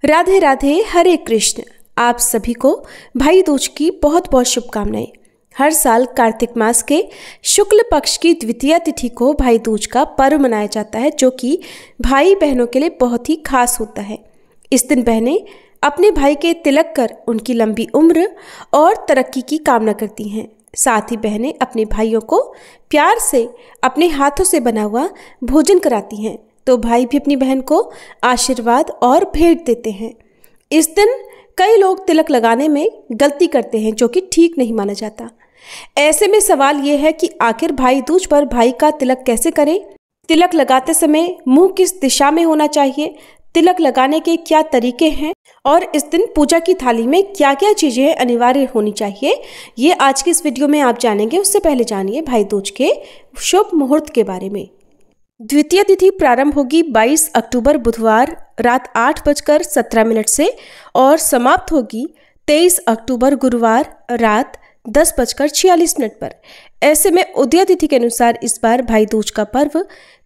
राधे राधे, हरे कृष्ण। आप सभी को भाई दूज की बहुत बहुत शुभकामनाएं। हर साल कार्तिक मास के शुक्ल पक्ष की द्वितीय तिथि को भाई दूज का पर्व मनाया जाता है, जो कि भाई बहनों के लिए बहुत ही खास होता है। इस दिन बहनें अपने भाई के तिलक कर उनकी लंबी उम्र और तरक्की की कामना करती हैं। साथ ही बहनें अपने भाइयों को प्यार से अपने हाथों से बना हुआ भोजन कराती हैं, तो भाई भी अपनी बहन को आशीर्वाद और भेंट देते हैं। इस दिन कई लोग तिलक लगाने में गलती करते हैं, जो कि ठीक नहीं माना जाता। ऐसे में सवाल ये है कि आखिर भाई दूज पर भाई का तिलक कैसे करें? तिलक लगाते समय मुंह किस दिशा में होना चाहिए? तिलक लगाने के क्या तरीके हैं और इस दिन पूजा की थाली में क्या क्या चीजें अनिवार्य होनी चाहिए, ये आज की इस वीडियो में आप जानेंगे। उससे पहले जानिए भाई दूज के शुभ मुहूर्त के बारे में। द्वितीय तिथि प्रारंभ होगी 22 अक्टूबर बुधवार रात 8:17 से और समाप्त होगी 23 अक्टूबर गुरुवार रात 10:46 पर। ऐसे में उदय तिथि के अनुसार इस बार भाई दूज का पर्व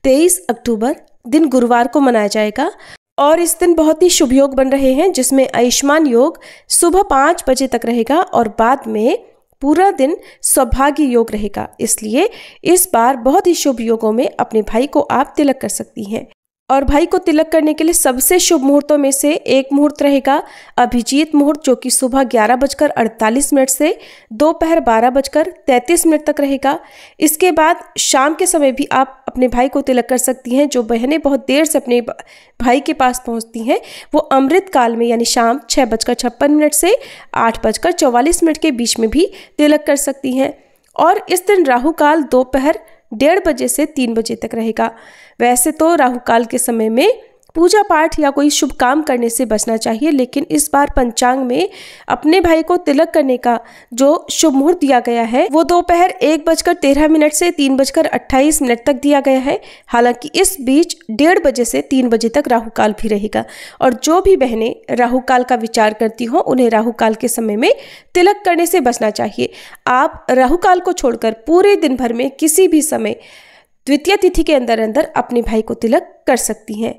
23 अक्टूबर दिन गुरुवार को मनाया जाएगा और इस दिन बहुत ही शुभ योग बन रहे हैं, जिसमें आयुष्मान योग सुबह 5 बजे तक रहेगा और बाद में पूरा दिन सौभाग्य योग रहेगा। इसलिए इस बार बहुत ही शुभ योगों में अपने भाई को आप तिलक कर सकती हैं। और भाई को तिलक करने के लिए सबसे शुभ मुहूर्तों में से एक मुहूर्त रहेगा अभिजीत मुहूर्त, जो कि सुबह 11:48 से दोपहर 12:33 तक रहेगा। इसके बाद शाम के समय भी आप अपने भाई को तिलक कर सकती हैं। जो बहनें बहुत देर से अपने भाई के पास पहुंचती हैं, वो अमृत काल में यानी शाम 6:56 से 8:44 के बीच में भी तिलक कर सकती हैं। और इस दिन राहु काल दोपहर 1:30 बजे से 3 बजे तक रहेगा। वैसे तो राहु काल के समय में पूजा पाठ या कोई शुभ काम करने से बचना चाहिए, लेकिन इस बार पंचांग में अपने भाई को तिलक करने का जो शुभ मुहूर्त दिया गया है वो दोपहर 1:13 से 3:28 तक दिया गया है। हालांकि इस बीच 1:30 बजे से 3 बजे तक राहु काल भी रहेगा। और जो भी बहनें राहु काल का विचार करती हो, उन्हें राहु काल के समय में तिलक करने से बचना चाहिए। आप राहु काल को छोड़कर पूरे दिन भर में किसी भी समय द्वितीय तिथि के अंदर अपने भाई को तिलक कर सकती हैं,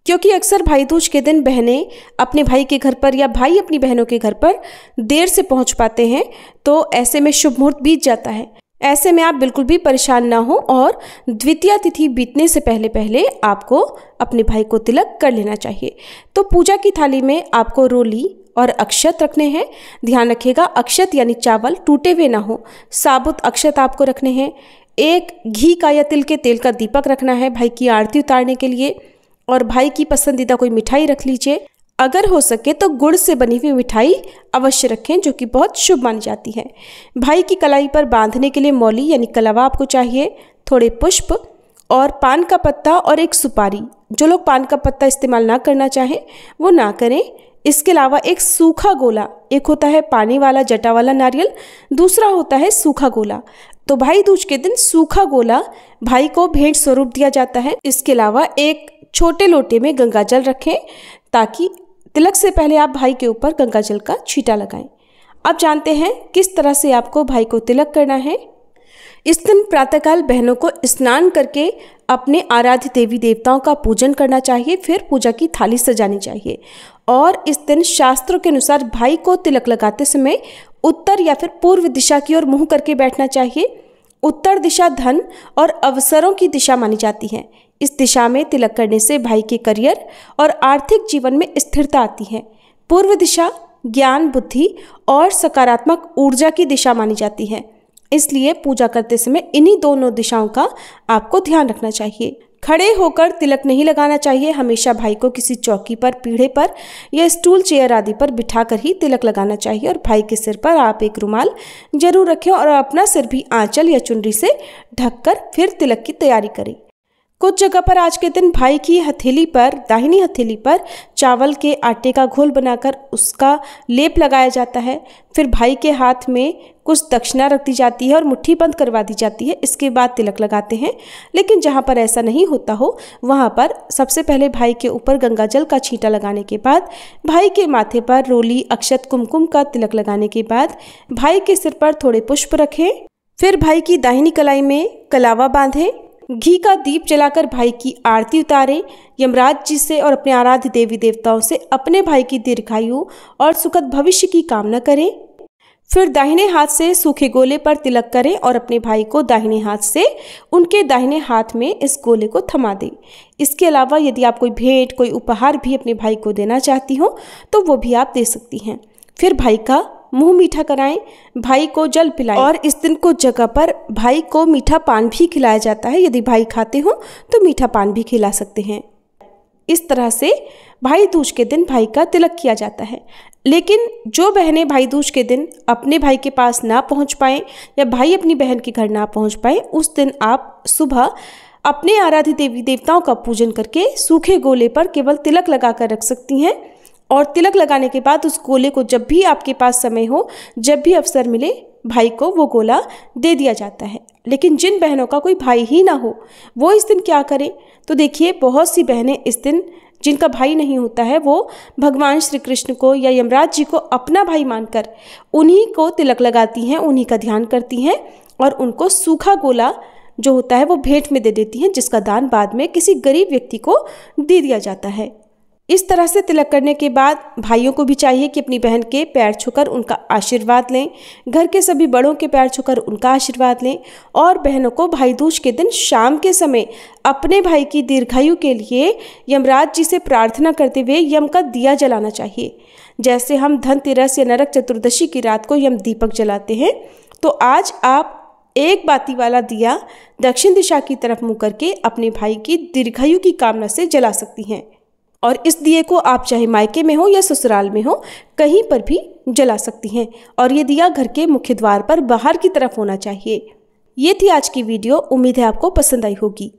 क्योंकि अक्सर भाई दूज के दिन बहनें अपने भाई के घर पर या भाई अपनी बहनों के घर पर देर से पहुंच पाते हैं, तो ऐसे में शुभ मुहूर्त बीत जाता है। ऐसे में आप बिल्कुल भी परेशान ना हो और द्वितीय तिथि बीतने से पहले पहले आपको अपने भाई को तिलक कर लेना चाहिए। तो पूजा की थाली में आपको रोली और अक्षत रखने हैं। ध्यान रखिएगा, अक्षत यानी चावल टूटे हुए ना हो, साबुत अक्षत आपको रखने हैं। एक घी का या तिल के तेल का दीपक रखना है भाई की आरती उतारने के लिए। और भाई की पसंदीदा कोई मिठाई रख लीजिए। अगर हो सके तो गुड़ से बनी हुई मिठाई अवश्य रखें, जो कि बहुत शुभ मानी जाती है। भाई की कलाई पर बांधने के लिए मौली यानी कलावा आपको चाहिए, थोड़े पुष्प और पान का पत्ता और एक सुपारी। जो लोग पान का पत्ता इस्तेमाल ना करना चाहें वो ना करें। इसके अलावा एक सूखा गोला, एक होता है पानी वाला जटा वाला नारियल, दूसरा होता है सूखा गोला। तो भाई दूज के दिन सूखा गोला भाई को भेंट स्वरूप दिया जाता है। इसके अलावा एक छोटे लोटे में गंगा जल रखें, ताकि तिलक से पहले आप भाई के ऊपर गंगा जल का छींटा लगाएं। अब जानते हैं किस तरह से आपको भाई को तिलक करना है। इस दिन प्रातःकाल बहनों को स्नान करके अपने आराध्य देवी देवताओं का पूजन करना चाहिए, फिर पूजा की थाली सजानी चाहिए। और इस दिन शास्त्रों के अनुसार भाई को तिलक लगाते समय उत्तर या फिर पूर्व दिशा की ओर मुंह करके बैठना चाहिए। उत्तर दिशा धन और अवसरों की दिशा मानी जाती है। इस दिशा में तिलक करने से भाई के करियर और आर्थिक जीवन में स्थिरता आती है। पूर्व दिशा ज्ञान, बुद्धि और सकारात्मक ऊर्जा की दिशा मानी जाती है। इसलिए पूजा करते समय इन्हीं दोनों दिशाओं का आपको ध्यान रखना चाहिए। खड़े होकर तिलक नहीं लगाना चाहिए। हमेशा भाई को किसी चौकी पर, पीढ़े पर या स्टूल चेयर आदि पर बिठाकर ही तिलक लगाना चाहिए। और भाई के सिर पर आप एक रुमाल जरूर रखें और अपना सिर भी आंचल या चुनरी से ढककर फिर तिलक की तैयारी करें। कुछ जगह पर आज के दिन भाई की हथेली पर, दाहिनी हथेली पर चावल के आटे का घोल बनाकर उसका लेप लगाया जाता है। फिर भाई के हाथ में कुछ दक्षिणा रख दी जाती है और मुट्ठी बंद करवा दी जाती है। इसके बाद तिलक लगाते हैं। लेकिन जहाँ पर ऐसा नहीं होता हो, वहाँ पर सबसे पहले भाई के ऊपर गंगा जल का छींटा लगाने के बाद भाई के माथे पर रोली, अक्षत, कुमकुम का तिलक लगाने के बाद भाई के सिर पर थोड़े पुष्प रखें। फिर भाई की दाहिनी कलाई में कलावा बांधें। घी का दीप जलाकर भाई की आरती उतारें। यमराज जी से और अपने आराध्य देवी देवताओं से अपने भाई की दीर्घायु और सुखद भविष्य की कामना करें। फिर दाहिने हाथ से सूखे गोले पर तिलक करें और अपने भाई को दाहिने हाथ से उनके दाहिने हाथ में इस गोले को थमा दें। इसके अलावा यदि आप कोई भेंट, कोई उपहार भी अपने भाई को देना चाहती हो तो वो भी आप दे सकती हैं। फिर भाई का मुंह मीठा कराएं, भाई को जल पिलाएं और इस दिन को जगह पर भाई को मीठा पान भी खिलाया जाता है। यदि भाई खाते हो तो मीठा पान भी खिला सकते हैं। इस तरह से भाई दूज के दिन भाई का तिलक किया जाता है। लेकिन जो बहनें भाई दूज के दिन अपने भाई के पास ना पहुंच पाएं या भाई अपनी बहन के घर ना पहुंच पाए, उस दिन आप सुबह अपने आराध्य देवी देवताओं का पूजन करके सूखे गोले पर केवल तिलक लगाकर रख सकती हैं। और तिलक लगाने के बाद उस गोले को जब भी आपके पास समय हो, जब भी अवसर मिले, भाई को वो गोला दे दिया जाता है। लेकिन जिन बहनों का कोई भाई ही ना हो वो इस दिन क्या करें? तो देखिए, बहुत सी बहनें इस दिन जिनका भाई नहीं होता है वो भगवान श्री कृष्ण को या यमराज जी को अपना भाई मानकर उन्हीं को तिलक लगाती हैं, उन्हीं का ध्यान करती हैं और उनको सूखा गोला जो होता है वो भेंट में दे देती हैं, जिसका दान बाद में किसी गरीब व्यक्ति को दे दिया जाता है। इस तरह से तिलक करने के बाद भाइयों को भी चाहिए कि अपनी बहन के पैर छूकर उनका आशीर्वाद लें, घर के सभी बड़ों के पैर छूकर उनका आशीर्वाद लें और बहनों को भाई दूज के दिन शाम के समय अपने भाई की दीर्घायु के लिए यमराज जी से प्रार्थना करते हुए यम का दिया जलाना चाहिए। जैसे हम धनतेरस या नरक चतुर्दशी की रात को यम दीपक जलाते हैं, तो आज आप एक बाती वाला दिया दक्षिण दिशा की तरफ मुँह करके अपने भाई की दीर्घायु की कामना से जला सकती हैं। और इस दिए को आप चाहे मायके में हो या ससुराल में हो, कहीं पर भी जला सकती हैं। और ये दिया घर के मुख्य द्वार पर बाहर की तरफ होना चाहिए। ये थी आज की वीडियो। उम्मीद है आपको पसंद आई होगी।